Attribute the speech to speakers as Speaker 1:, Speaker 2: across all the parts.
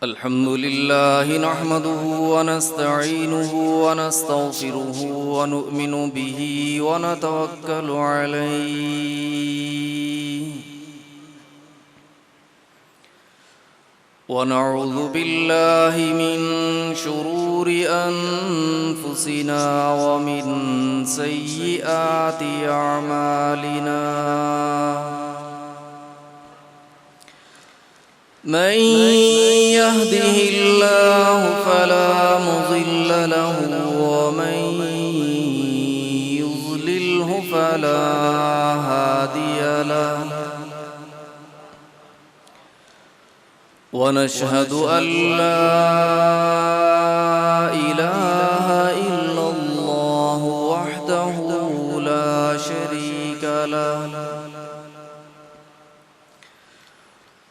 Speaker 1: अल्हम्दुलिल्लाह नहमदुहु व नस्तईनुहु व नस्तगफिरुहु व नु'मिनु बिही व नतवक्कलु अलैहि व नऊज़ु बिल्लाहि मिन शुरूरि अनफुसिना व मिन सय्यिआति अअमालिना मन यहदिहिल्लाहु फला मुज़िल्ल लहु व मन युज़लिल्हु फला हादिय लहु व नशहदु अल्ला इलाहा इल्लल्लाहु वहदहु ला शरीक लहु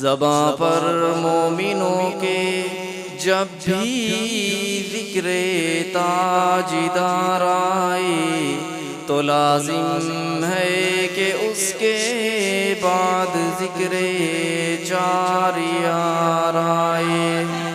Speaker 1: ज़बां पर मोमिनों के जब भी ज़िक्रे ताजदार आए तो लाजिम है कि उसके बाद ज़िक्रे चार यार आए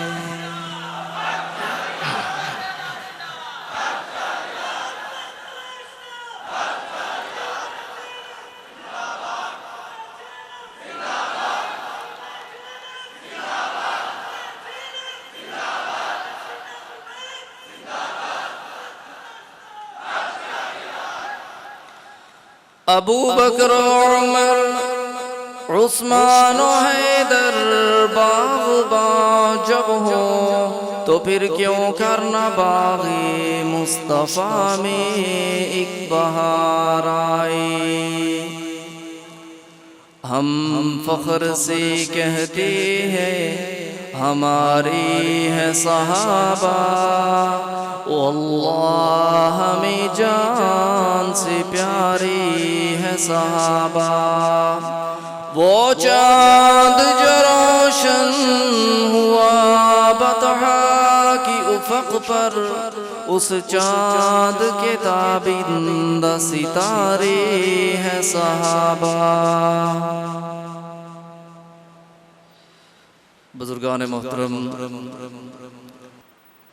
Speaker 1: अबू बकर उमर उस्मान हैदर बाग़ जब हो तो फिर क्यों करना बाग़े मुस्तफ़ा में एक बहार आए हम फ़ख्र से कहते हैं हमारे हैं सहाबा अल्लाह हमें जान से प्यारे हैं सहाबा वो चाँद जो रोशन हुआ बतहा की उफ़क़ पर, उस चाँद के ताबिंदा सितारे हैं सहाबा। बुजुर्गान मोहतरम,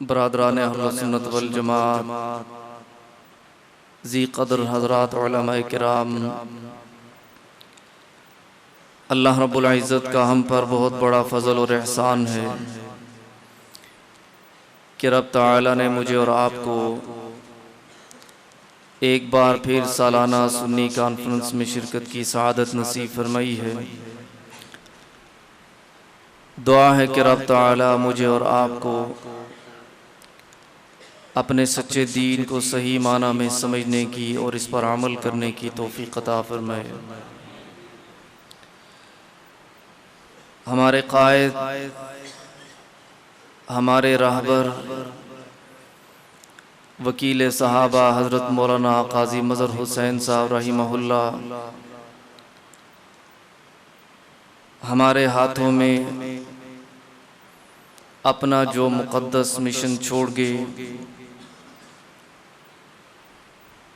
Speaker 1: बरादरान अहले सुन्नत वल जमात, ज़ी क़द्र हज़रात उलमाए किराम, अल्लाह रब्बुल इज़्ज़त का हम पर बहुत बड़ा फ़ज़ल और एहसान है कि रब ताला ने मुझे और आपको एक बार फिर सालाना सुन्नी कॉन्फ्रेंस में शिरकत की सआदत नसीब फरमाई है। दुआ है कि रब ताला मुझे और आपको अपने सच्चे दीन को सही माना में समझने की और इस पर अमल करने की तौफीक अता फरमाए। हमारे कायद, हमारे रहबर, वकील सहाबा हज़रत मौलाना काजी मज़हर हुसैन साहब रहिमहुल्लाह हमारे हाथों में अपना जो मुक़द्दस मिशन छोड़ गए,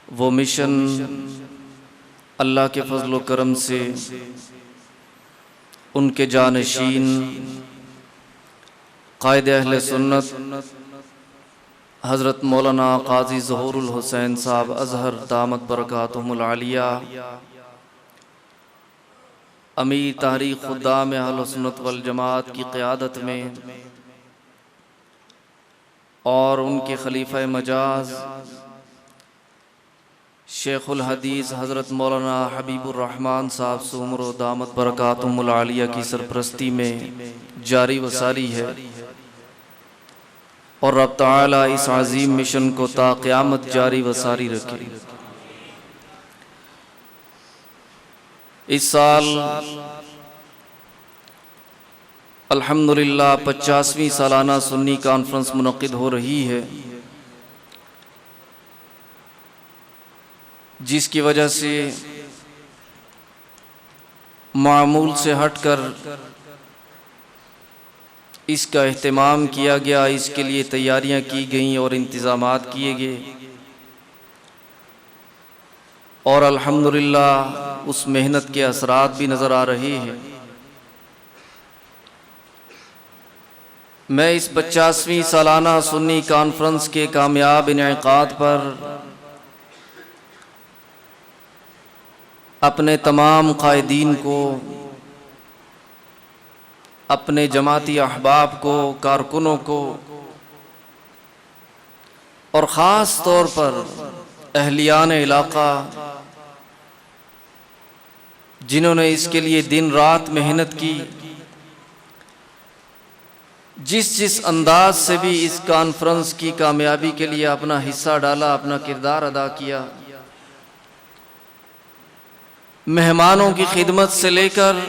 Speaker 1: वो मिशन अल्लाह के फज़ल व करम से उनके जानशीन कायद अहले सुन्नत हज़रत मौलाना काजी ज़हूरुल हुसैन साहब अज़हर दामत बरकातुहुमुल आलिया, अमीर तारीख़ खुद्दाम अहले सुन्नत वल जमात की क़यादत में और उनके खलीफा मजाज शेखुल हदीस हज़रत मौलाना हबीबुर रहमान साहब सुमरो दामत बरकातुहुमुल आलिया की सरपरस्ती में जारी व सारी है। और रब ताला इस अज़ीम मिशन को ता क़यामत जारी व सारी रखे। इस साल अल्हम्दुलिल्लाह 50वीं सालाना सुन्नी कॉन्फ्रेंस मुनक़िद हो रही है, जिसकी वजह से मामूल से हटकर इसका एहतमाम किया गया, इसके लिए तैयारियां की गईं और इंतज़ामात किए गए। और अल्हम्दुलिल्लाह उस मेहनत के असरात भी नज़र आ रहे हैं। मैं इस 50वीं सालाना सुन्नी कॉन्फ्रेंस के कामयाब इनेकाद पर अपने तमाम कायदीन को, अपने जमाती अहबाब को, कारकुनों को और ख़ास तौर पर अहलियान इलाक़ा, जिन्होंने इसके लिए दिन रात मेहनत की, जिस अंदाज से भी इस कॉन्फ्रेंस की कामयाबी के लिए अपना हिस्सा डाला, अपना किरदार अदा किया, मेहमानों की खिदमत से लेकर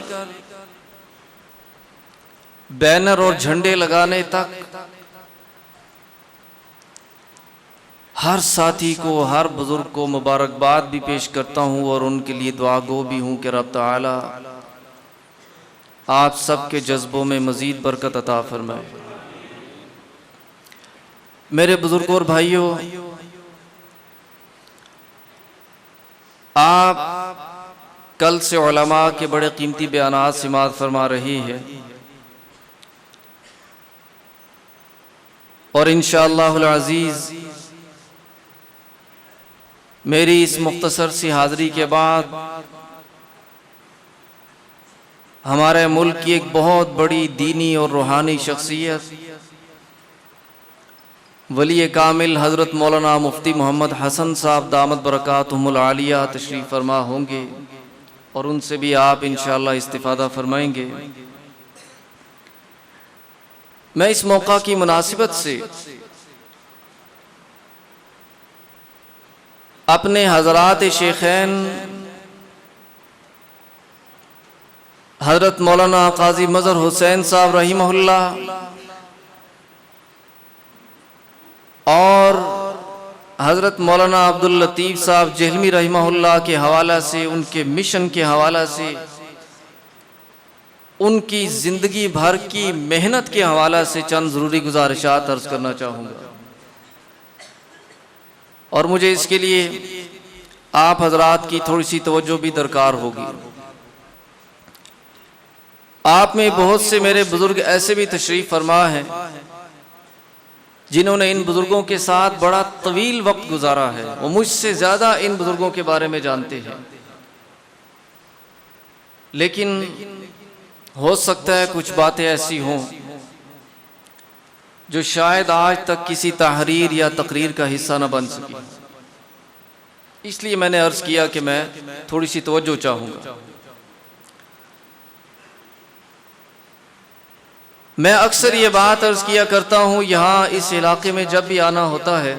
Speaker 1: बैनर और झंडे लगाने तक हर साथी को, हर बुजुर्ग को मुबारकबाद भी पेश करता हूँ और उनके लिए दुआ गो भी हूँ कि रब ताला आप सबके जज्बों में मज़ीद बरकत अता फरमाए। मेरे बुजुर्गों और भाइयों, आप कल से उलमा के बड़े कीमती बयानात समाअत फरमा रही है और इंशाअल्लाहुल अज़ीज़ मेरी इस मुख्तसर सी हाज़री के बाद हमारे मुल्क की एक बहुत बड़ी दीनी और रूहानी शख्सियत वली कामिल हज़रत मौलाना मुफ्ती मोहम्मद हसन साहब दामत बरकातुहुमुल आलिया तशरीफ़ फरमा होंगे और उनसे भी आप इंशाअल्लाह इस्तिफ़ादा फरमाएंगे। मैं इस मौका की मुनासिबत से अपने हज़रात शेखैन हज़रत मौलाना काजी मज़हर हुसैन साहब रहिमहुल्लाह और हज़रत मौलाना अब्दुल लतीफ़ साहब जहलमी रहिमहुल्लाह के हवाला से, उनके मिशन के हवाला से उनकी ज़िंदगी भर की मेहनत के हवाला से चंद ज़रूरी गुजारिशात अर्ज़ करना चाहूँगा। और मुझे इसके लिए आप हजरात की थोड़ी सी तवज्जो भी दरकार होगी। आप में बहुत से मेरे बुज़ुर्ग ऐसे भी तशरीफ़ फरमा हैं जिन्होंने इन बुज़ुर्गों के साथ बड़ा तवील वक्त गुजारा है। वो मुझसे ज़्यादा इन बुज़ुर्गों के बारे में जानते हैं, लेकिन हो सकता है कुछ बातें ऐसी हों जो शायद आज तक किसी तहरीर या तकरीर का हिस्सा न बन सकी। इसलिए मैंने अर्ज़ किया कि मैं थोड़ी सी तवज्जो चाहूँगा। मैं अक्सर ये बात अर्ज़ किया करता हूँ, यहाँ इस इलाके में जब भी आना होता है,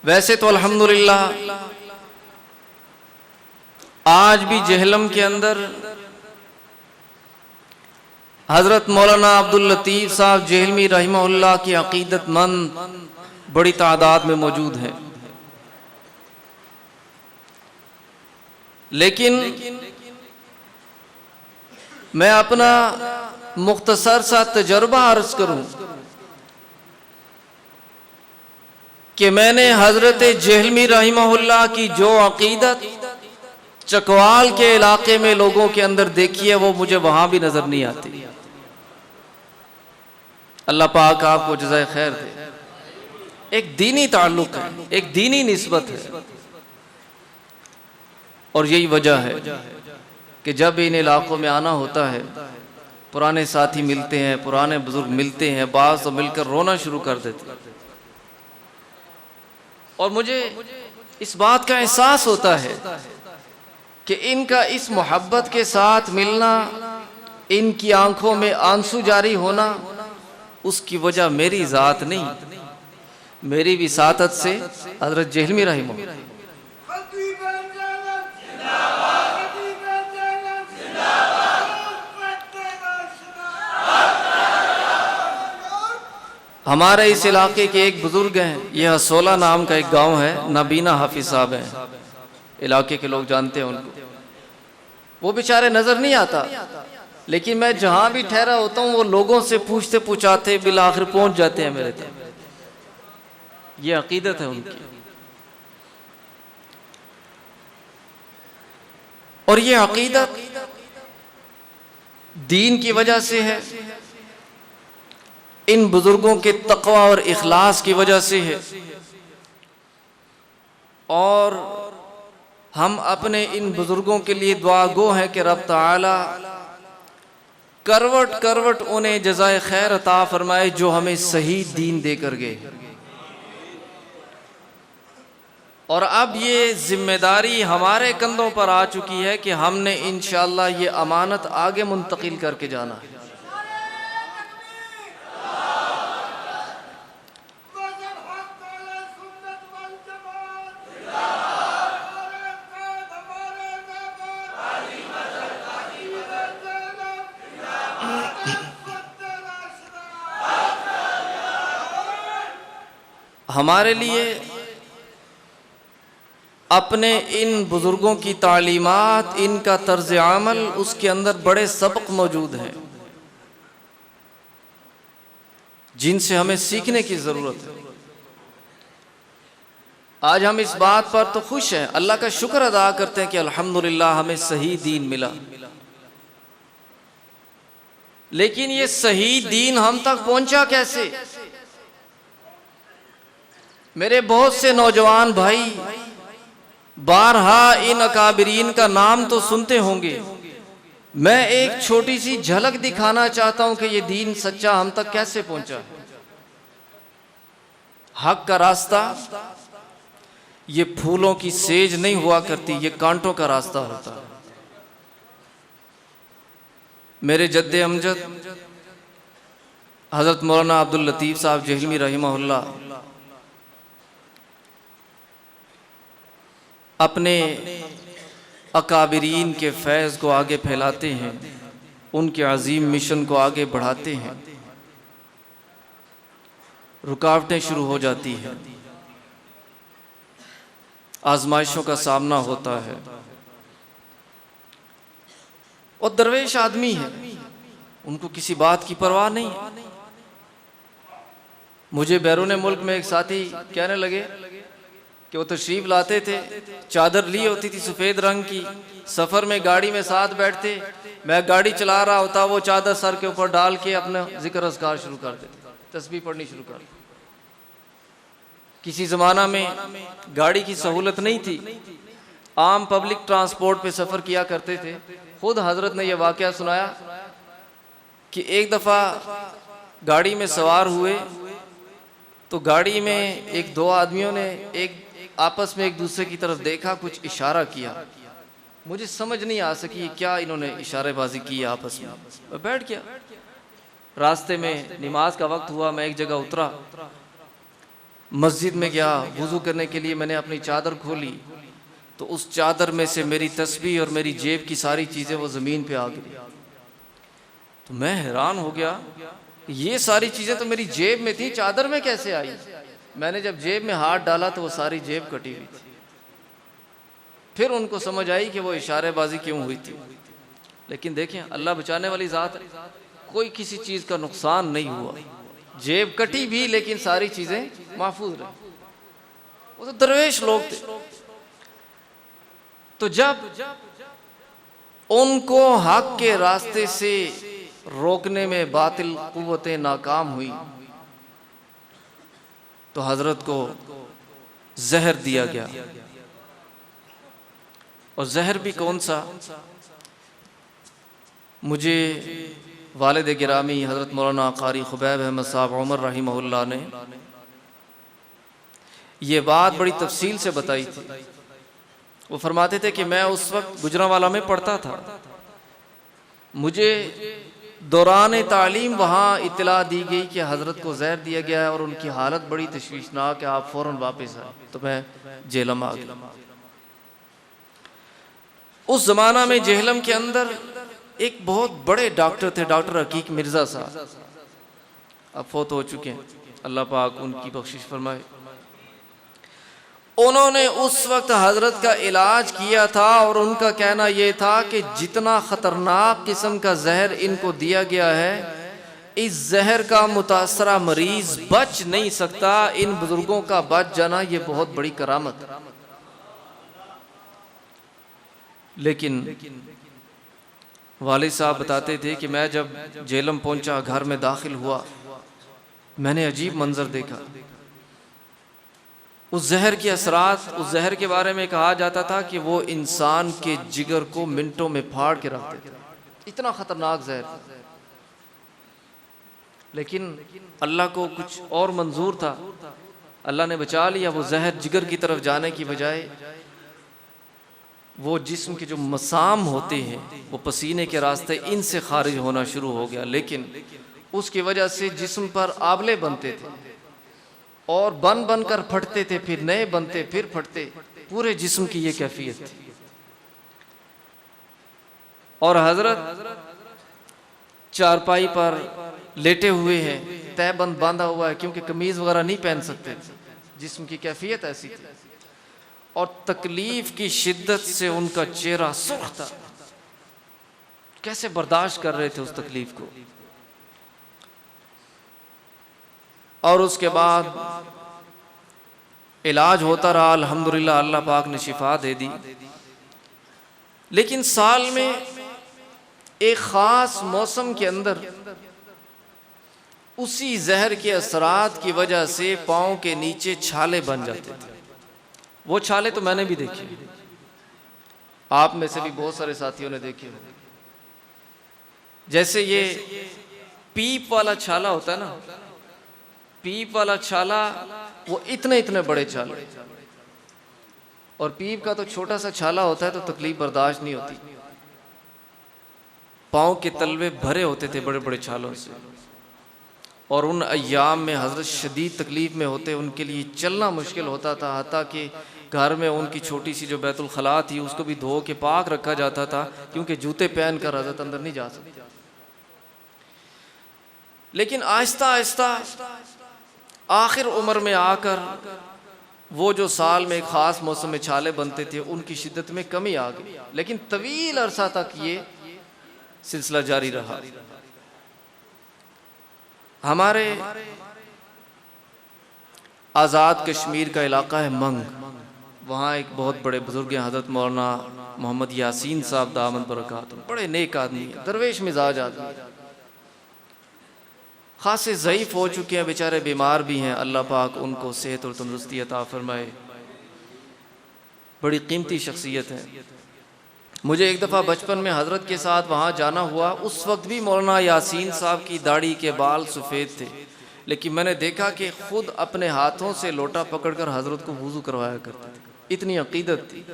Speaker 1: वैसे तो अल्हम्दुलिल्लाह आज भी जहलम के अंदर हज़रत मौलाना अब्दुल लतीफ़ साहब जहलमी रहमहुल्लाह की अक़ीदतमंद बड़ी तादाद में मौजूद हैं। लेकिन मैं अपना मुख्तसर सा तजर्बा अर्ज़ करूं कि मैंने हज़रत जहलमी रहमहुल्लाह की जो अक़ीदत चकवाल के इलाके में लोगों के अंदर देखी है, वो मुझे वहां भी नजर नहीं आती। अल्लाह पाक आपको जज़ाए खैर दे। एक दीनी ताल्लुक है, एक दीनी निस्बत है, और यही वजह है कि जब इन इलाकों में आना होता है, पुराने साथी मिलते हैं, पुराने बुजुर्ग मिलते हैं, बास और मिलकर रोना शुरू कर देते हैं। और मुझे इस बात का एहसास होता है कि इनका इस मोहब्बत के साथ मिलना, इनकी आंखों में आंसू जारी होना, उसकी वजह मेरी ज़ात नहीं, मेरी विसातत से हज़रत जहलमी रहमहुल्लाह। हमारे इस इलाके के एक बुजुर्ग हैं, यह हसोला नाम का एक गांव है, नबीना हाफिज साहब हैं, इलाके के लोग जानते हैं उनको। वो बेचारे नजर नहीं आता, लेकिन मैं जहां भी ठहरा होता हूं वो लोगों से पूछते पूछाते बिल आखिर पहुंच जाते हैं मेरे तक। ये अकीदत है उनकी, और ये अकीदत दीन की वजह से है, इन बुजुर्गों के तक़वा और इखलास की वजह से है। और हम अपने इन बुजुर्गों के लिए दुआ गो हैं कि रब ताला करवट करवट उन्हें जज़ाए खैर अता फरमाए जो हमें सही दीन देकर गए। और अब ये जिम्मेदारी हमारे कंधों पर आ चुकी है कि हमने इंशाअल्लाह ये अमानत आगे मुंतकिल करके जाना है। हमारे लिए अपने इन बुजुर्गों की तालीमात, इनका तर्ज अमल, उसके अंदर बड़े सबक मौजूद हैं जिनसे हमें सीखने की जरूरत है। आज हम इस बात पर तो खुश हैं, अल्लाह का शुक्र अदा करते हैं कि अल्हम्दुलिल्लाह हमें सही दीन मिला। लेकिन ये सही दीन हम तक पहुंचा कैसे? मेरे बहुत से नौजवान भाई बारहा इन अकाबिरीन का नाम तो सुनते होंगे। मैं एक छोटी सी झलक दिखाना चाहता हूं कि ये दीन सच्चा हम तक कैसे पहुंचा। हक का रास्ता ये फूलों की सेज नहीं हुआ करती, ये कांटों का रास्ता होता है। मेरे जद्दे अमजद हजरत मौलाना अब्दुल लतीफ़ साहब जहलमी रहमहुल्लाह अपने अकाबिरीन के फैज़ को आगे फैलाते हैं, उनके अजीम मिशन को आगे बढ़ाते हैं। रुकावटें शुरू हो जाती हैं, आजमाइशों का सामना होता है, और दरवेश आदमी है, उनको किसी बात की परवाह नहीं है। मुझे बैरून मुल्क में एक साथी कहने लगे कि वो तशरीफ लाते थे, चादर ली होती थी सफ़ेद रंग की, सफ़र में गाड़ी में साथ बैठते, मैं गाड़ी चला रहा होता, वो चादर सर के ऊपर डाल के अपना जिक्र अज़कार शुरू कर देते, तस्बीह पढ़नी शुरू कर देते। किसी ज़माना में गाड़ी की सहूलत नहीं थी, आम पब्लिक ट्रांसपोर्ट पे सफ़र किया करते थे। खुद हज़रत ने यह वाक़या सुनाया कि एक दफ़ा गाड़ी में सवार हुए तो गाड़ी में एक दो आदमियों ने एक आपस में एक दूसरे की तरफ देखा, कुछ इशारा किया। मुझे समझ नहीं आ सकी क्या इन्होंने इशारेबाजी की आपस में। मैं बैठ गया। रास्ते में नमाज का वक्त हुआ, मैं एक जगह उतरा, मस्जिद में गया, वुज़ू करने के लिए मैंने अपनी चादर खोली तो उस चादर में से मेरी तस्बीह और मेरी जेब की सारी चीज़ें वो ज़मीन पे आ गई। तो मैं हैरान हो गया, ये सारी चीज़ें तो मेरी जेब में थी, चादर में कैसे आई? मैंने जब जेब में हाथ डाला तो वो सारी जेब कटी हुई थी। फिर उनको समझ आई कि वो इशारेबाजी क्यों हुई थी। लेकिन देखें, अल्लाह बचाने वाली ज़ात है, कोई किसी चीज़ का नुकसान नहीं हुआ। जेब कटी भी लेकिन सारी चीज़ें महफूज रही। वो तो दरवेश लोग थे। तो जब उनको हक के रास्ते से रोकने में बातिल कुव्वतें नाकाम हुई तो हजरत को जहर दिया गया। और जहर भी कौन सा? मुझे वालिद गिरामी हजरत मौलाना कारी खुबैब अहमद साहब उमर रहिमहुल्लाह ने ये बात बड़ी तफसील से बताई थी। वो फरमाते थे कि मैं उस वक्त गुजरांवाला में पढ़ता था, मुझे दौरान तालीम वहाँ इत्तला दी गई कि हज़रत को जहर दिया गया है और उनकी हालत बड़ी तशवीशनाक है, आप फ़ौरन वापस आए। तो मैं जेहलम आ गया। उस ज़माना में जेहलम के अंदर एक बहुत बड़े डॉक्टर थे, डॉक्टर हकीक मिर्ज़ा साहब, अब फौत हो चुके हैं, अल्लाह पाक उनकी बख्शिश फरमाए। उन्होंने उस वक्त हजरत का इलाज किया था और उनका कहना यह था कि जितना ख़तरनाक किस्म का जहर इनको दिया गया है, इस जहर का मुतासरा मरीज बच नहीं सकता। इन बुजुर्गों का बच जाना ये बहुत बड़ी करामत है। लेकिन वालिद साहब बताते थे कि मैं जब जेहलम पहुंचा, घर में दाखिल हुआ, मैंने अजीब मंजर देखा। उस जहर के असरात, उस जहर के बारे में कहा जाता था कि वो इंसान के जिगर को मिनटों में फाड़ के रख देता, इतना खतरनाक जहर था। लेकिन अल्लाह को कुछ और मंजूर था, अल्लाह ने बचा लिया। वो जहर जिगर की तरफ जाने की बजाय वो जिस्म के जो मसाम होते हैं वो पसीने के रास्ते इनसे खारिज होना शुरू हो गया। लेकिन उसकी वजह से जिस्म पर आबले बनते थे और बन बन कर फटते थे, फिर नए बनते, फिर फटते। पूरे जिस्म की ये कैफियत थी। और हजरत चारपाई पर लेटे हुए हैं, तहबंद बांधा हुआ है, क्योंकि कमीज वगैरह नहीं पहन सकते। जिस्म की कैफियत ऐसी थी और तकलीफ की शिद्दत से उनका चेहरा सुर्ख था। कैसे बर्दाश्त कर रहे थे उस तकलीफ को। और उसके बाद इलाज होता रहा, अल्हम्दुलिल्लाह अल्लाह पाक ने शिफा दे दी। लेकिन साल में एक ख़ास मौसम के अंदर उसी जहर के असरात की वजह से पाँव के नीचे छाले बन जाते थे। वो छाले तो मैंने भी देखे, आप में से भी बहुत सारे साथियों ने देखे होंगे। जैसे ये पीप वाला छाला होता है ना, पीप वाला छाला, वो इतने इतने बड़े छाले, और पीप का तो छोटा सा छाला होता है तो तकलीफ बर्दाश्त नहीं होती। पाँव के तलवे भरे होते थे बड़े बड़े छालों से। और उन अय्याम में हजरत शदीद तकलीफ में होते, उनके लिए चलना मुश्किल होता था। हत्ता कि घर में उनकी छोटी सी जो बैतुल खला थी उसको भी धो के पाक रखा जाता था, क्योंकि जूते पहन कर हजरत अंदर नहीं जा सकते। लेकिन आहिस्ता आहिस्ता आखिर उम्र में आकर वो जो साल में ख़ास मौसम में छाले बनते थे उनकी शिद्दत में कमी आ गई। लेकिन तवील अरसा तक ये सिलसिला जारी रहा। हमारे आज़ाद कश्मीर का इलाका है मंग, वहाँ एक बहुत बड़े बुजुर्ग हैं हज़रत मौलाना मोहम्मद यासीन साहब दामद बरकात, बड़े नेक आदमी, दरवेश मिजाज आदमी, खासे ज़ईफ़ हो चुके हैं, बेचारे बीमार भी हैं। अल्लाह पाक उनको सेहत और तंदुरुस्ती अता फरमाए। बड़ी कीमती शख्सियत है। मुझे एक दफ़ा बचपन में हज़रत के साथ वहाँ जाना हुआ। उस वक्त भी मौलाना यासीन साहब की दाढ़ी के बाल सफ़ेद थे, लेकिन मैंने देखा कि खुद अपने हाथों से लोटा पकड़कर हज़रत को वुज़ू करवाया करते थे, इतनी अकीदत थी।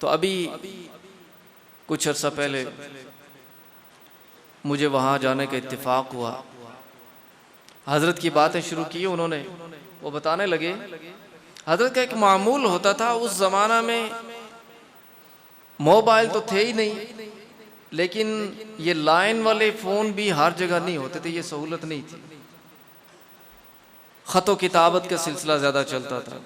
Speaker 1: तो अभी कुछ अर्सा पहले मुझे वहाँ जाने का इत्तेफाक हुआ। हज़रत की बातें शुरू की उन्होंने। वो बताने लगे हज़रत का एक मामूल होता था, उस ज़माना में मोबाइल तो थे ही नहीं, लेकिन ये लाइन वाले फ़ोन भी हर जगह नहीं होते थे, ये सहूलत नहीं थी। ख़त किताबत का सिलसिला ज़्यादा चलता था।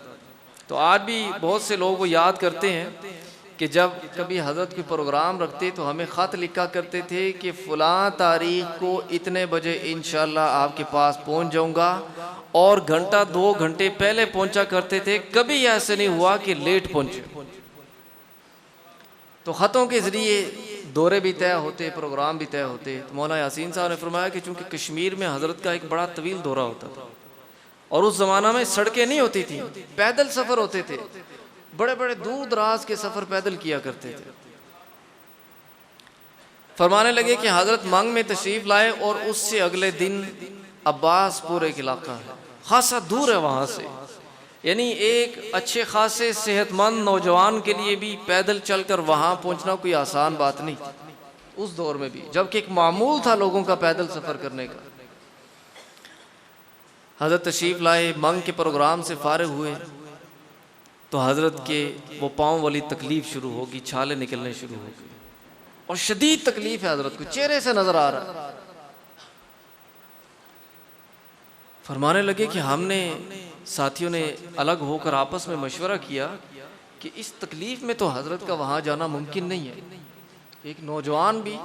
Speaker 1: तो आज भी बहुत से लोग वो याद करते हैं कि जब कभी हज़रत के प्रोग्राम रखते तो हमें ख़त लिखा करते थे कि फ़लाँ तारीख़ को इतने बजे इंशाअल्लाह आपके पास पहुंच जाऊंगा, और घंटा 2 घंटे पहले पहुंचा करते थे। कभी ऐसे नहीं हुआ कि लेट पहुंचे। तो ख़तों के ज़रिए दौरे भी तय होते, प्रोग्राम भी तय होते। तो मौलाना यासीन साहब ने फरमाया कि चूँकि कश्मीर में हज़रत का एक बड़ा तवील दौरा होता था, और उस ज़माना में सड़कें नहीं होती थी, पैदल सफ़र होते थे, बड़े बड़े दूर दराज के सफ़र पैदल किया करते थे। फरमाने लगे कि हज़रत मंग में तशरीफ़ लाए, और उससे अगले दिन अब्बासपुर एक इलाका है, खासा दूर है वहाँ से, यानी एक अच्छे खासे सेहतमंद नौजवान के लिए भी पैदल चलकर वहाँ पहुँचना कोई आसान बात नहीं उस दौर में भी, जबकि एक मामूल था लोगों का पैदल सफ़र करने का। हज़रत तशरीफ़ लाए, मंग के प्रोग्राम से फारिग हुए तो हज़रत के वो पाँव वाली तकलीफ़ शुरू होगी, छाले निकलने शुरू हो गई, और शदीद तकलीफ़ है हज़रत को, चेहरे से नज़र आ रहा है। फरमाने लगे कि हमने साथियों ने अलग होकर आपस में मशवरा किया कि इस तकलीफ़ में तो हज़रत का वहाँ जाना मुमकिन नहीं है, एक नौजवान भी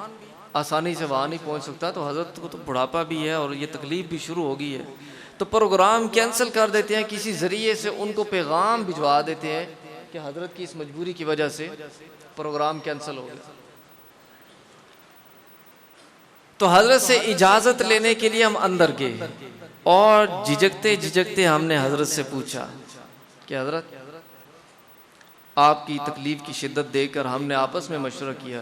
Speaker 1: आसानी से वहाँ नहीं पहुँच सकता, तो हज़रत को तो बुढ़ापा भी है और ये तकलीफ़ भी शुरू हो गई है, तो प्रोग्राम कैंसिल कर देते हैं, किसी ज़रिए से उनको पैगाम भिजवा देते हैं कि हज़रत की इस मजबूरी की वजह से प्रोग्राम कैंसिल हो गया। तो हज़रत से इजाज़त लेने के लिए हम अंदर गए, और झिझकते झिझकते हमने हज़रत से पूछा कि हज़रत आपकी तकलीफ़ की शिद्दत देखकर हमने आपस में मशवरा किया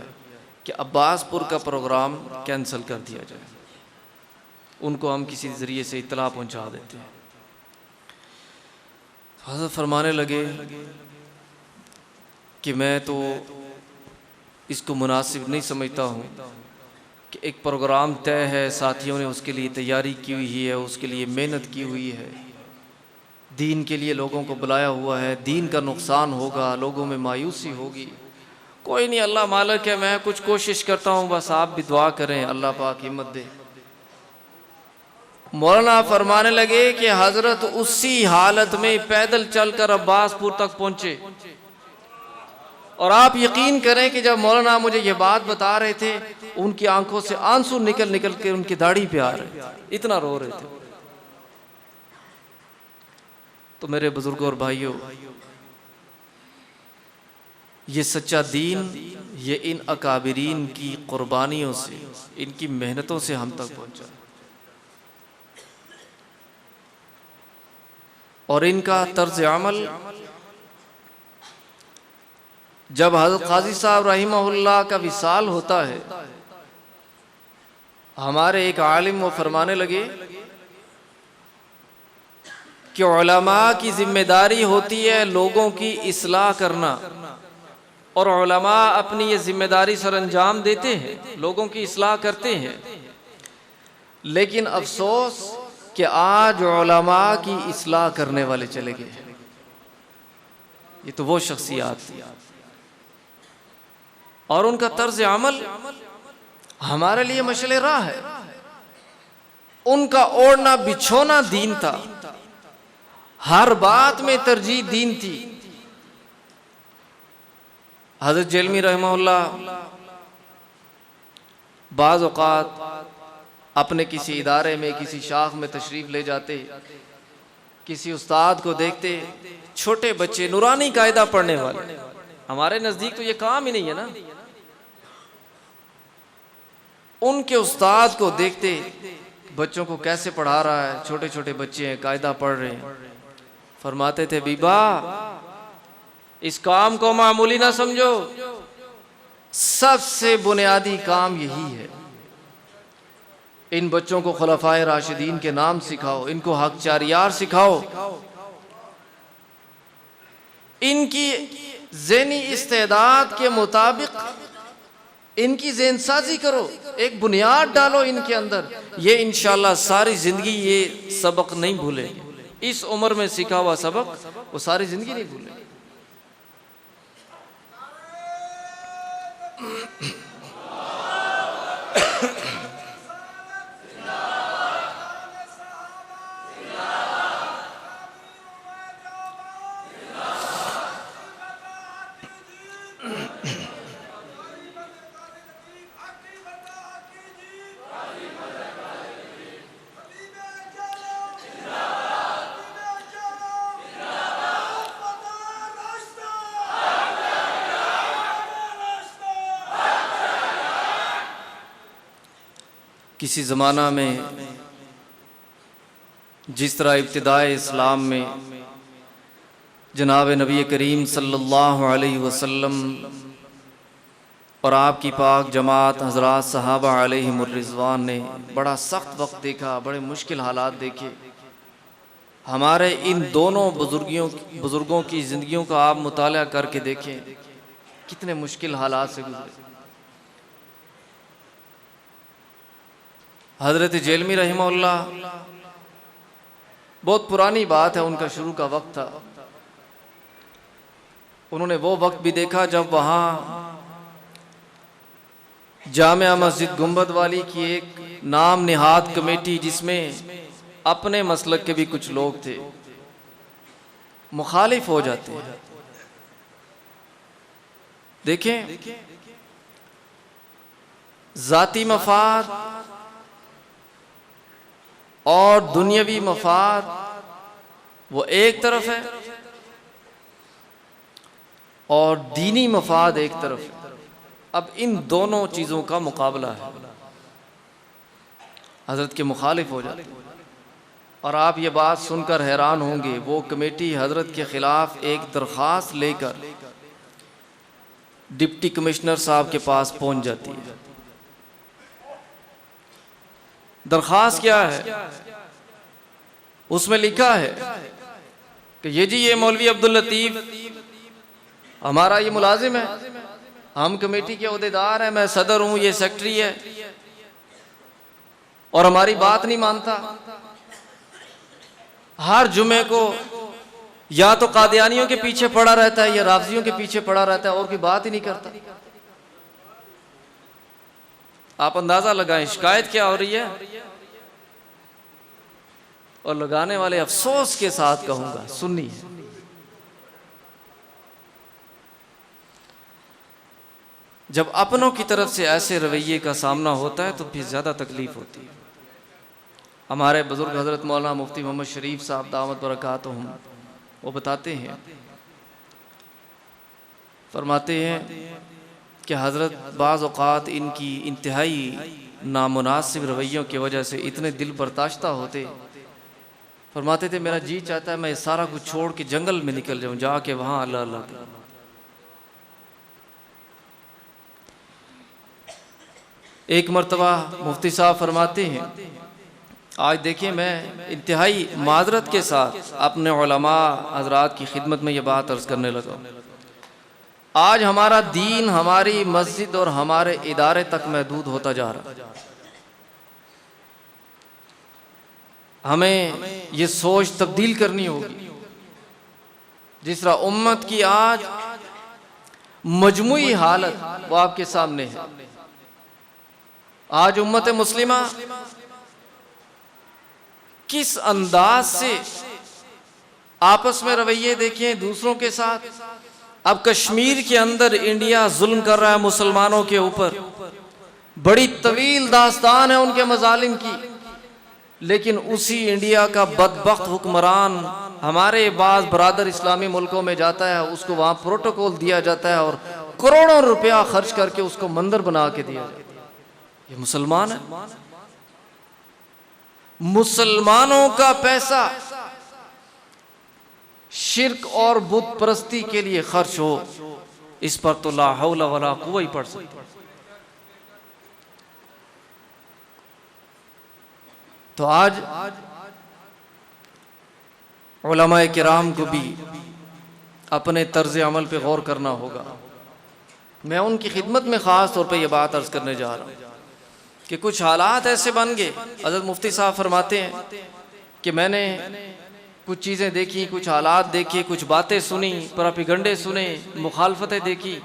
Speaker 1: कि अब्बासपुर का प्रोग्राम कैंसिल कर दिया जाए, उनको हम किसी ज़रिए से इत्तला पहुंचा देते हैं। हज़रत फरमाने लगे कि मैं तो इसको मुनासिब नहीं समझता हूँ कि एक प्रोग्राम तय है, साथियों ने उसके लिए तैयारी की हुई है, उसके लिए मेहनत की हुई है, दीन के लिए लोगों को बुलाया हुआ है, दीन का नुकसान होगा, लोगों में मायूसी होगी, कोई नहीं, अल्लाह मालिक है, मैं कुछ कोशिश करता हूँ, बस आप भी दुआ करें, अल्लाह पाक हिम्मत दे। मौलाना फरमाने लगे कि हज़रत उसी हालत में पैदल चलकर अब्बासपुर तक पहुँचे, और आप यकीन करें कि जब मौलाना मुझे ये बात बता रहे थे, उनकी आंखों से आंसू निकल निकल के उनकी दाढ़ी पे आ रहे थे, इतना रो रहे थे। तो मेरे बुजुर्गों और भाइयों, ये सच्चा दीन ये इन अकाबिरीन की कुर्बानियों से, इनकी मेहनतों से हम तक पहुंचा, और इनका तर्ज अमल जब हज़रत क़ाज़ी साहब रहिमहुल्लाह का विसाल होता है, हमारे एक आलिम वो फरमाने लगे कि उलमा की जिम्मेदारी होती है लोगों की इस्लाह करना, और उलमा अपनी ये जिम्मेदारी सर अंजाम देते हैं, लोगों की इस्लाह करते हैं, लेकिन अफसोस कि आज उलमा की इस्लाह करने वाले चले गए। ये तो वो शख्सियत थी, और उनका तर्ज अमल हमारे लिए मशले राह है। उनका ओढ़ना बिछोना दीन था, हर बात में तरजीह दीन थी, हज़रत जेलमी रहमहुल्लाह बाज़ औक़ात अपने किसी इदारे में किसी शाख में तशरीफ़ ले जाते, किसी उस्ताद को देखते, छोटे बच्चे नूरानी कायदा पढ़ने वाले, हमारे नज़दीक तो ये काम ही नहीं है ना, उनके उस्ताद को देखते बच्चों को कैसे पढ़ा रहा है, छोटे छोटे बच्चे हैं कायदा पढ़ रहे हैं, फरमाते थे बीबा इस काम को मामूली ना समझो, सबसे बुनियादी काम यही है। इन बच्चों को खुलफाए राशिदीन के नाम सिखाओ, इनको हक चारियार सिखाओ, इनकी ज़हनी इस्तेदाद के मुताबिक इनकी ज़हनसाजी करो, एक बुनियाद डालो इनके अंदर, ये इंशाअल्लाह सारी ज़िंदगी ये सबक नहीं भूलेंगे। इस उम्र में सीखा हुआ सबक वो सारी ज़िंदगी नहीं भूलेंगे। किसी ज़माना में जिस तरह इब्तिदाए इस्लाम में जनाब नबी करीम सल्लल्लाहु अलैहि वसल्लम और आपकी पाक जमात हज़रात सहाबा अलैहिमुर रिज़वान ने बड़ा सख्त वक्त देखा, बड़े मुश्किल हालात देखे। हमारे इन दोनों बुज़ुर्गों की ज़िंदगियों का आप मुताला करके देखें, कितने मुश्किल हालात से गुजरे। हज़रत जेलमी रहमहुल्लाह, बहुत पुरानी बात है, उनका शुरू का वक्त था। उन्होंने वो वक्त भी देखा जब वहाँ जामिया मस्जिद गुंबद वाली की एक नाम निहाद कमेटी, जिसमें अपने मसलक के भी कुछ लोग थे, मुखालिफ हो जाते हैं। देखें, जाती मफाद और दुनियावी मफाद वो एक तरफ है और दीनी मफाद एक तरफ है। अब इन दोनों चीज़ों का मुकाबला है, हज़रत के मुखालिफ हो जाते हैं। और आप ये बात सुनकर हैरान होंगे, वो कमेटी हज़रत के ख़िलाफ़ एक दरख्वास्त लेकर डिप्टी कमिश्नर साहब के पास पहुंच जाती है। दरख्वास्त क्या है? उसमें लिखा है कि ये मौलवी अब्दुल लतीफ़ हमारा ये मुलाजिम है, हम कमेटी के ओहदेदार हैं, मैं सदर हूं, ये सेक्रेटरी है, और हमारी बात नहीं मानता। हर जुमे को या तो कादियानियों के पीछे पड़ा रहता है या राफजियों के पीछे पड़ा रहता है और कोई बात ही नहीं करता। आप अंदाजा लगाएं शिकायत क्या हो रही है। और लगाने वाले अफसोस के साथ कहूंगा, सुन्नी है। जब अपनों की तरफ से ऐसे रवैये का सामना होता है तो फिर ज्यादा तकलीफ होती है। हमारे बुजुर्ग हजरत मौलाना मुफ्ती मोहम्मद शरीफ साहब दामत बरकातुहुम वो बताते हैं, फरमाते हैं कि हजरत बाज़ औक़ात इनकी इंतहाई नामुनासिब रवैयों की वजह से इतने दिल बर्दाश्ता होते, फरमाते थे मेरा जी चाहता है मैं सारा कुछ छोड़ के जंगल में निकल जाऊं, जाके वहां अल्लाह अल्लाह करूं। एक मर्तबा मुफ्ती साहब फरमाते हैं, आज देखिए मैं इंतहाई माजरत के साथ अपने उलमा हजरात की खिदमत में ये बात अर्ज करने लगा, आज हमारा दीन हमारी मस्जिद और हमारे इदारे तक महदूद होता जा रहा है। हमें ये सोच तब्दील करनी होगी। जिस तरह उम्मत की आज मजमुई हालत वो आपके सामने है। आज उम्मत मुस्लिमा किस अंदाज से आपस में रवैये देखें दूसरों के साथ, अब कश्मीर के अंदर इंडिया जुल्म कर रहा है मुसलमानों के ऊपर, बड़ी तवील दास्तान है उनके मजालिम की, लेकिन उसी इंडिया का बदबख्त हुक्मरान हमारे बाज बरादर इस्लामी मुल्कों में जाता है, उसको वहाँ प्रोटोकॉल दिया जाता है और करोड़ों रुपया खर्च करके उसको मंदिर बना के दिया जाता है। ये मुसलमान है? मुसलमानों का पैसा शिर्क और बुत परस्ती के लिए खर्च हो, इस पर तो ला हौला वला कुव्वा ही पड़ सकती। तो आज उलमाए किराम को भी अपने तर्ज अमल पे गौर करना होगा। मैं उनकी खिदमत में ख़ास तौर पे ये बात अर्ज़ करने जा रहा हूँ कि कुछ हालात ऐसे बन गए। हज़रत मुफ्ती साहब फरमाते हैं कि मैंने कुछ चीज़ें देखी, कुछ हालात देखे, कुछ बातें सुनी, प्रोपेगंडे सुने, मुखालफतें देखी।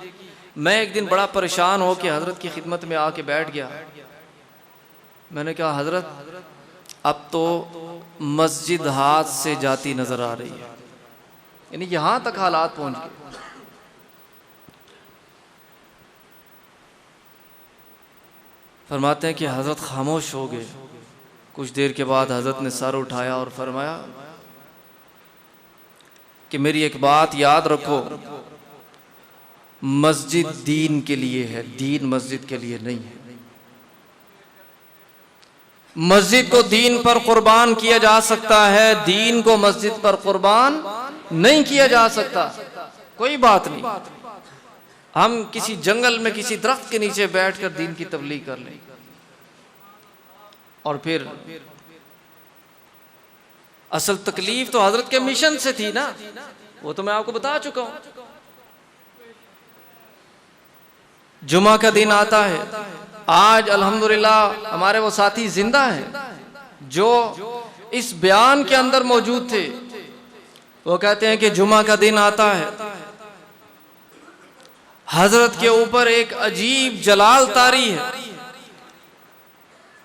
Speaker 1: मैं एक दिन बड़ा परेशान हो के हज़रत की खिदमत में आके बैठ गया। मैंने कहा, हज़रत अब तो मस्जिद हाथ से जाती नजर आ रही है, यानी यहां तक हालात पहुंच गए। फरमाते हैं कि हजरत खामोश हो गए। कुछ देर के बाद हजरत ने सर उठाया और फरमाया कि मेरी एक बात याद रखो, मस्जिद दीन के लिए है, दीन मस्जिद के लिए नहीं है। मस्जिद को दीन पर कुर्बान किया जा सकता है, दीन को मस्जिद पर कुर्बान नहीं किया जा सकता। कोई बात नहीं, हम किसी जंगल में किसी दरख्त के नीचे बैठकर दीन की तबलीग कर लें। और फिर असल तकलीफ तो हजरत के मिशन से थी ना, वो तो मैं आपको बता चुका हूं। जुमा का दिन आता है, आज अल्हम्दुलिल्लाह हमारे वो साथी जिंदा हैं जो इस बयान के अंदर मौजूद थे। वो कहते हैं कि जुमा का दिन आता है, हजरत के ऊपर एक अजीब जलाल तारी है।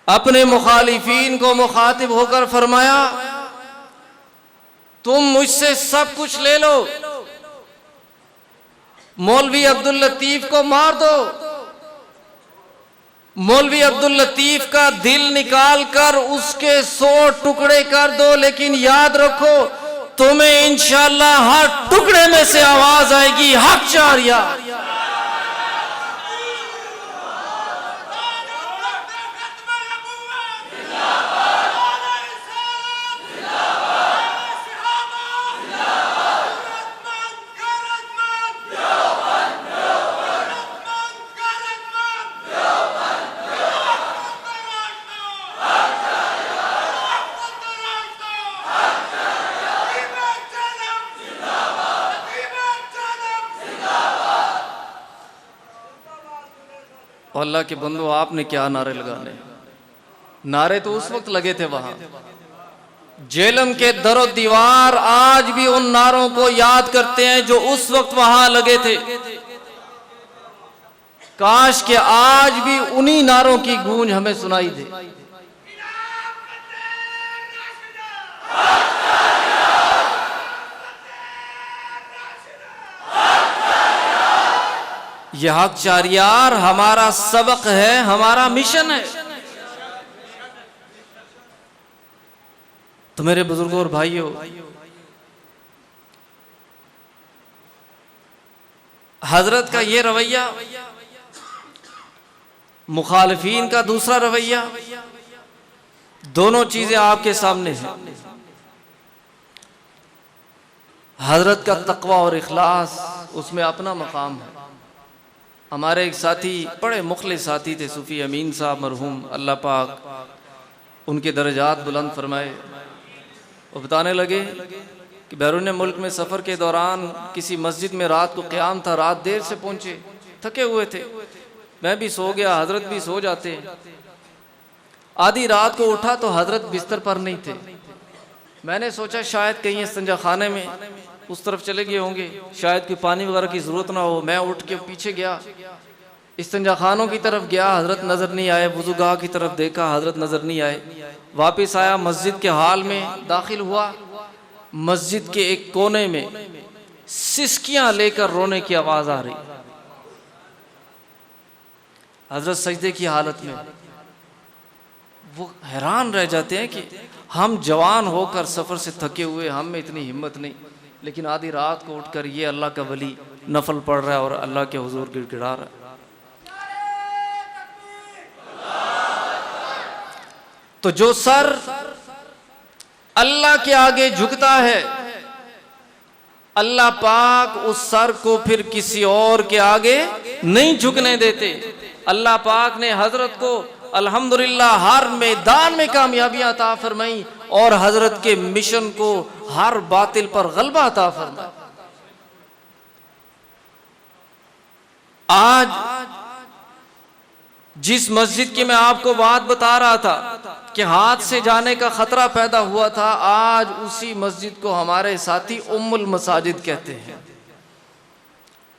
Speaker 1: अपने मुखालिफीन को मुखातिब होकर फरमाया, तुम मुझसे सब कुछ ले लो, मौलवी अब्दुल लतीफ को मार दो, मौलवी अब्दुल लतीफ का दिल निकाल कर उसके 100 टुकड़े कर दो, लेकिन याद रखो तुम्हें इंशाअल्लाह हर टुकड़े में से आवाज आएगी, हक चारिया। अल्लाह के बंदो, आपने क्या नारे लगाने, नारे तो उस वक्त लगे थे वहां जेलम के दरो दीवार आज भी उन नारों को याद करते हैं जो उस वक्त वहां लगे थे। काश के आज भी उन्हीं नारों की गूंज हमें सुनाई दे। यह हक चारियार हमारा सबक है, हमारा मिशन है। तो मेरे बुजुर्गों और भाइयों, हजरत का ये रवैया, मुखालिफीन का दूसरा रवैया, दोनों चीजें आपके सामने हैं। हजरत का तकवा और इखलास, उसमें अपना मकाम है। हमारे एक साथी, बड़े मुखलिस साथी थे, सूफी अमीन साहब मरहूम, अल्लाह पाक उनके दर्जात बुलंद फरमाए। वो बताने लगे कि बैरून मुल्क में सफ़र के दौरान किसी मस्जिद में रात को क़याम था, रात देर से पहुँचे, थके हुए थे, मैं भी सो गया, हजरत भी सो जाते। आधी रात को उठा तो हजरत बिस्तर पर नहीं थे। मैंने सोचा शायद कहीं इस्तिंजा खाने में उस तरफ चले गए होंगे, शायद कोई पानी वगैरह की ज़रूरत ना हो। मैं उठ के पीछे गया, इस्तिंजा खानों की तरफ गया, हजरत नज़र नहीं आए। वज़ूगाह की तरफ देखा, हजरत नज़र नहीं आए। वापस आया, मस्जिद के हाल में दाखिल हुआ। मस्जिद के एक कोने में सिसकियां लेकर रोने की आवाज आ रही। हजरत सजदे की हालत में वो हैरान रह जाते हैं कि हम जवान होकर सफर से थके हुए, हम में इतनी हिम्मत नहीं, लेकिन आधी रात को उठकर ये अल्लाह का वली नफल पढ़ रहा है और अल्लाह के हुजूर गिड़गिड़ा रहा है। तो जो सर अल्लाह के आगे झुकता है, अल्लाह पाक उस सर को फिर किसी और के आगे नहीं झुकने देते। अल्लाह पाक ने हजरत को अल्हम्दुलिल्लाह हर मैदान में कामयाबियां अता फरमाई और हजरत के मिशन को हर बातिल पर गलबा अता फरमाया। आज जिस मस्जिद की मैं आपको बात बता रहा था कि हाथ से जाने का खतरा पैदा हुआ था, आज उसी मस्जिद को हमारे साथी उम्मुल मसाजिद कहते हैं।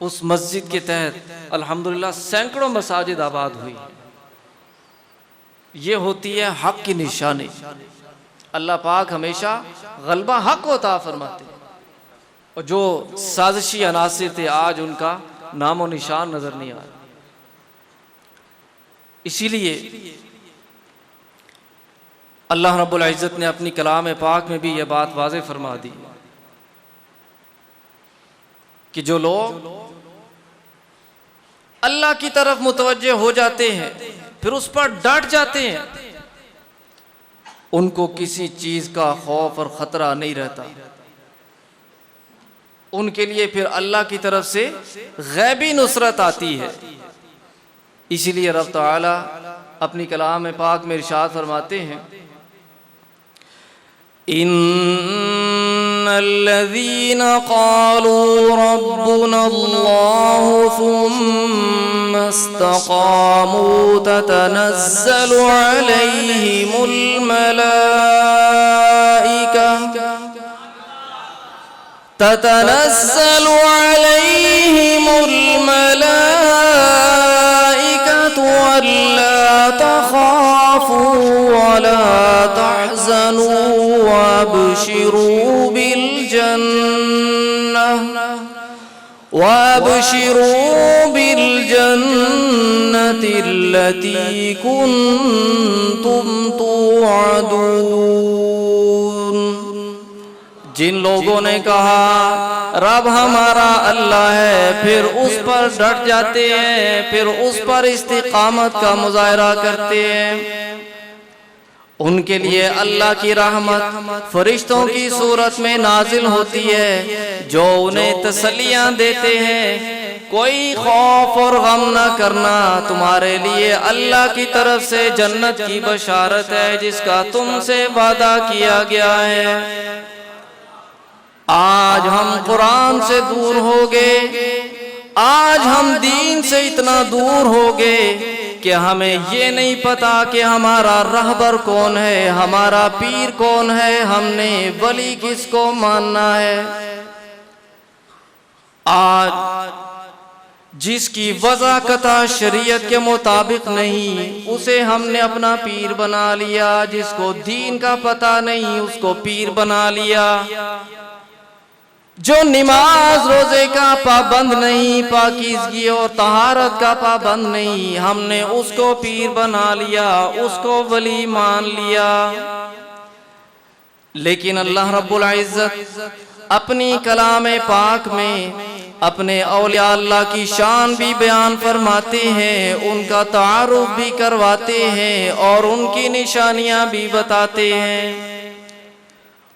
Speaker 1: उस मस्जिद के तहत अल्हम्दुलिल्लाह सैकड़ों मसाजिद आबाद हुई। ये होती है हक की निशानी। अल्लाह पाक हमेशा गलबा हक को अता फरमाते हैं, और जो साजिशी अनासिर थे आज उनका नामो निशान नजर नहीं आ रहा। इसीलिए अल्लाह रब्बुल इज़्ज़त ने अपनी कलाम पाक में भी यह बात वाज़े फरमा दी कि जो लोग अल्लाह की तरफ मुतवज्जे हो जाते हैं, फिर उस पर डट जाते हैं, उनको किसी चीज का खौफ और खतरा नहीं रहता। उनके लिए फिर अल्लाह की तरफ से गैबी नुसरत आती है। इसीलिए रब तआला अपनी कलाम पाक में इरशाद फरमाते हैं, इन्नल्लज़ीना क़ालू रब्बुनल्लाहु सुम्मा इस्तक़ामू ततनज़्ज़लु अलैहिमुल मलाइका ततनज़्ज़लु अलैहिमुल मलाइकतु अल्ला तख़ाफ़ू वला तहज़नू वअबशिरू बिल जन्नति अल्लती कुन्तुम तुअदून। जिन लोगों ने कहा रब हमारा अल्लाह है, फिर उस पर डट जाते हैं, फिर उस पर इस्तिकामत का मुजाहरा करते हैं, उनके लिए अल्लाह की रहमत फरिश्तों की सूरत में नाजिल होती है, जो उन्हें तसल्लियां देते हैं। कोई खौफ और गम न करना, तुम्हारे लिए अल्लाह की तरफ से जन्नत की बशारत है जिसका तुमसे वादा किया गया है। आज हम कुरान से दूर हो गए, आज हम दीन से इतना दूर हो गए कि हमें ये नहीं पता कि हमारा रहबर कौन है, हमारा पीर कौन है, हमने वली किसको मानना है। आज जिसकी वज़ाकता शरीयत के मुताबिक नहीं, उसे हमने अपना पीर बना लिया। जिसको दीन का पता नहीं, उसको पीर बना लिया। जो नमाज रोजे का पाबंद नहीं, पाकीज़गी और तहारत का पाबंद नहीं, हमने उसको पीर बना लिया, उसको वली मान लिया। लेकिन अल्लाह रब्बुल इज़्ज़त अपनी कलाम पाक में अपने औलिया अल्लाह की शान भी बयान फरमाते हैं, उनका तारुफ भी करवाते हैं और उनकी निशानियां भी बताते हैं।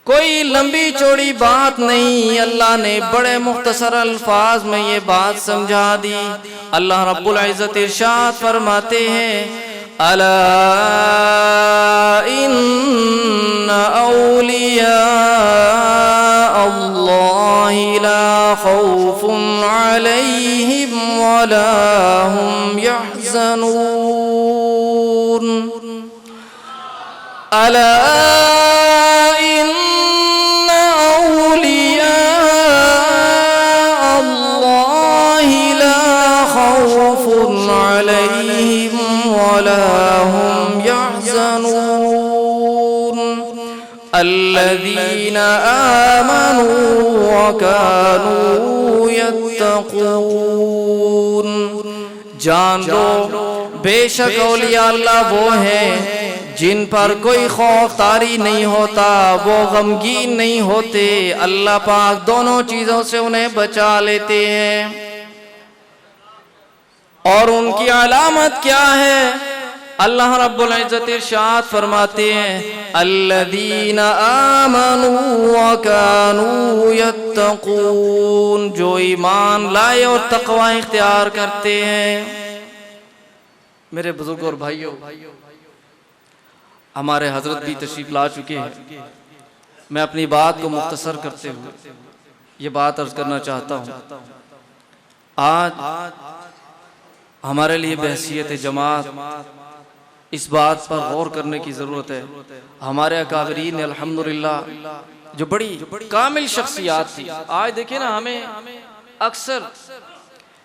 Speaker 1: कोई लंबी चौड़ी बात नहीं, अल्लाह ने बड़े मुख्तसर अल्फाज में ये बात समझा दी। अल्लाह रब्बुल इज़्ज़त इरशाद फरमाते हैं, अला इन्ना औलिया अल्लाहि ला खौफुन अलैहिम वला हुम यहज़नून। अला अल्लज़ीना आमनू व कानू यत्तकून, जान लो बेशक औलिया अल्लाह वो हैं जिन पर कोई खौफ तारी नहीं होता, वो गमगीन नहीं होते, अल्लाह पाक दोनों चीजों से उन्हें बचा लेते हैं। और उनकी अलामत क्या है? अल्लाह रब्बुल इज्जत इरशाद फरमाते हैं, अल्लज़ीना आमनू व कानू यत्तकून, जो ईमान लाए और तक़वा इख्तियार करते हैं। मेरे बुजुर्गों और भाइयों, हमारे हजरत भी तशरीफ ला चुके हैं। मैं अपनी बात को मुख्तसर करते हुए ये बात अर्ज करना चाहता हूँ। आज हमारे लिए बहसियत जमात इस बात पर गौर करने की ज़रूरत है। हमारे अकाबरीन अल्हम्दुलिल्लाह जो बड़ी कामिल शख्सियात थी, आज देखिए ना, हमें अक्सर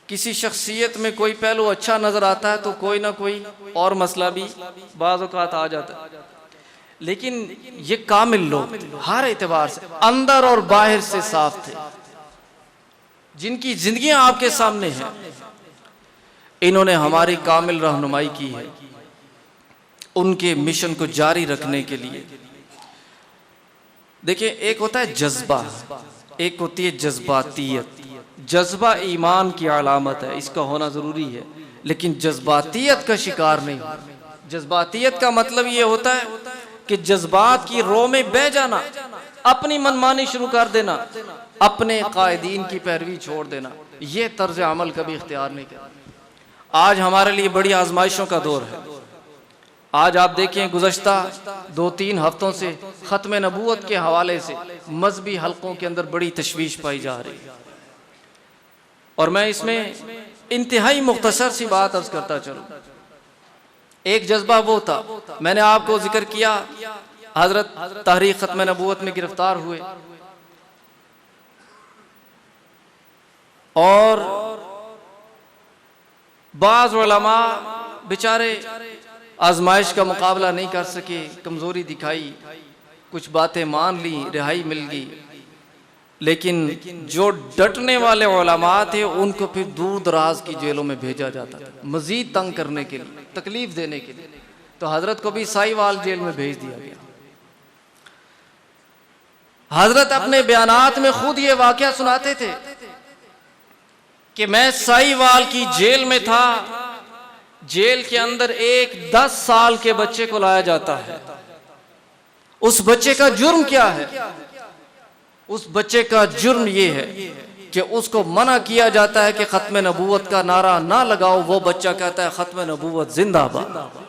Speaker 1: किसी शख्सियत में कोई पहलू अच्छा नज़र आता है तो कोई ना कोई और मसला भी बाज़ औक़ात आ जाता है। लेकिन ये कामिल लोग हर एतबार से अंदर और बाहर से साफ थे, जिनकी जिंदगियां आपके सामने हैं। इन्होंने हमारी कामिल रहनुमाई की है उनके मिशन को जारी रखने के लिए। देखिए, एक होता है जज्बा, एक होती है जज्बातियत। जज्बा ईमान की अलामत है, इसका होना जरूरी है, लेकिन जज्बातियत का शिकार नहीं। जज्बातियत का मतलब ये होता है कि जज्बात की रो में बह जाना, अपनी मनमानी शुरू कर देना, अपने कायदीन की पैरवी छोड़ देना, ये तर्ज अमल कभी इख्तियार नहीं करना। आज हमारे लिए बड़ी आजमाइशों का दौर है। आज आप देखें, गुज़श्ता 2-3 हफ्तों से ख़त्म नबूवत के हवाले से मजहबी हलकों के अंदर बड़ी तशवीश पाई जा रही है। और मैं इसमें इंतहाई मुख्तसर सी बात अर्ज करता चलूं। एक जज्बा वो था, मैंने आपको जिक्र किया, हजरत तहरीक ख़त्म नबूवत में गिरफ्तार हुए और बाज़ उलमा बेचारे आजमाइश का मुकाबला नहीं कर सके, कमज़ोरी दिखाई, कुछ बातें मान ली, रिहाई मिल गई। लेकिन जो डटने वाले उलमा थे उनको फिर दूर दराज की जेलों में भेजा जाता था, मजीद तंग करने के लिए, तकलीफ देने के लिए। तो हजरत को भी साहिवाल जेल में भेज दिया गया। हजरत अपने बयानात में खुद ये वाकया सुनाते थे कि मैं साहिवाल की जेल में था, जेल के अंदर एक 10 साल के बच्चे को लाया जाता है। उस बच्चे का जुर्म क्या है? उस बच्चे का जुर्म ये है कि उसको मना किया जाता है कि खत्म नबूवत का नारा ना लगाओ। वो बच्चा कहता है खत्म नबूवत जिंदाबाद।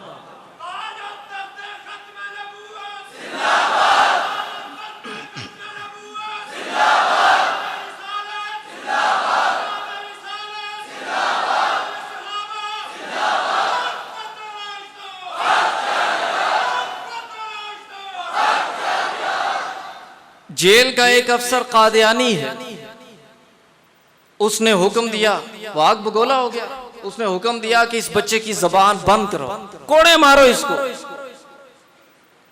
Speaker 1: जेल का एक अफसर कादियानी है, उसने हुक्म दिया, वो आग बगोला हो गया, उसने हुक्म दिया कि इस बच्चे की जबान बंद करो, कोड़े मारो इसको।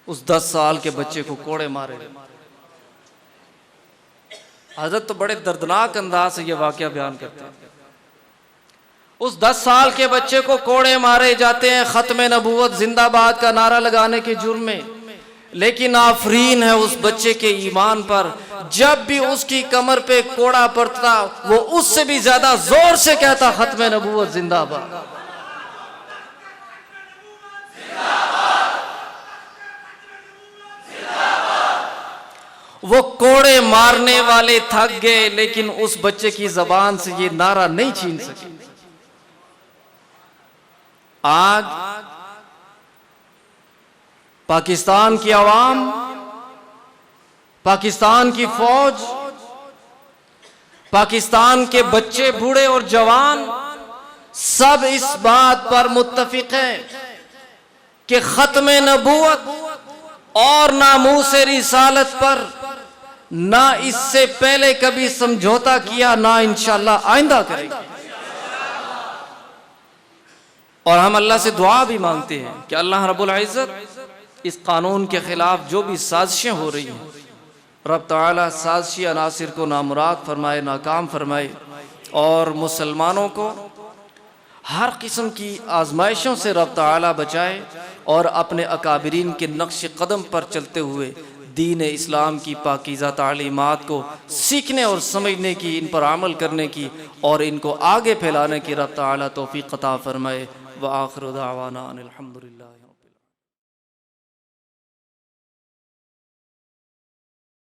Speaker 1: उस 10 साल के बच्चे को कोड़े मारे। हजरत तो बड़े दर्दनाक अंदाज से यह वाकया बयान करते हैं। उस 10 साल के बच्चे को कोड़े मारे जाते हैं खत्म नबूवत जिंदाबाद का नारा लगाने के जुर्म में। लेकिन आफरीन है उस बच्चे के ईमान पर, जब भी उसकी कमर पे कोड़ा पड़ता वो उससे भी ज्यादा जोर से कहता खत्म नबूवत जिंदाबाद। वो कोड़े मारने वाले थक गए, लेकिन उस बच्चे की जबान से ये नारा नहीं छीन सके। आज पाकिस्तान की आवाम, पाकिस्तान की फौज, पाकिस्तान के बच्चे, बूढ़े और जवान सब इस बात पर मुत्तफिक हैं कि खत्म नबूवत और नामूस रिसालत पर ना इससे पहले कभी समझौता किया, ना इंशाअल्लाह आइंदा करेंगे। और हम अल्लाह से दुआ भी मांगते हैं कि अल्लाह रब्बुल इज्जत इस कानून के ख़िलाफ़ जो भी साजिशें हो रही हैं, रब ताला साजिशी अनासिर को नामुराद फरमाए, नाकाम फरमाए और मुसलमानों को हर किस्म की आजमाइशों से रब ताला बचाए और अपने अकाबरीन के नक्श कदम पर चलते हुए दीन इस्लाम की पाकीज़ा तालीमात को सीखने और समझने की, इन पर अमल करने की और इनको आगे फैलाने की रब ताला तौफीक अता फरमाए। व आखिर दावाना अनिल हम्दुलिल्लाह।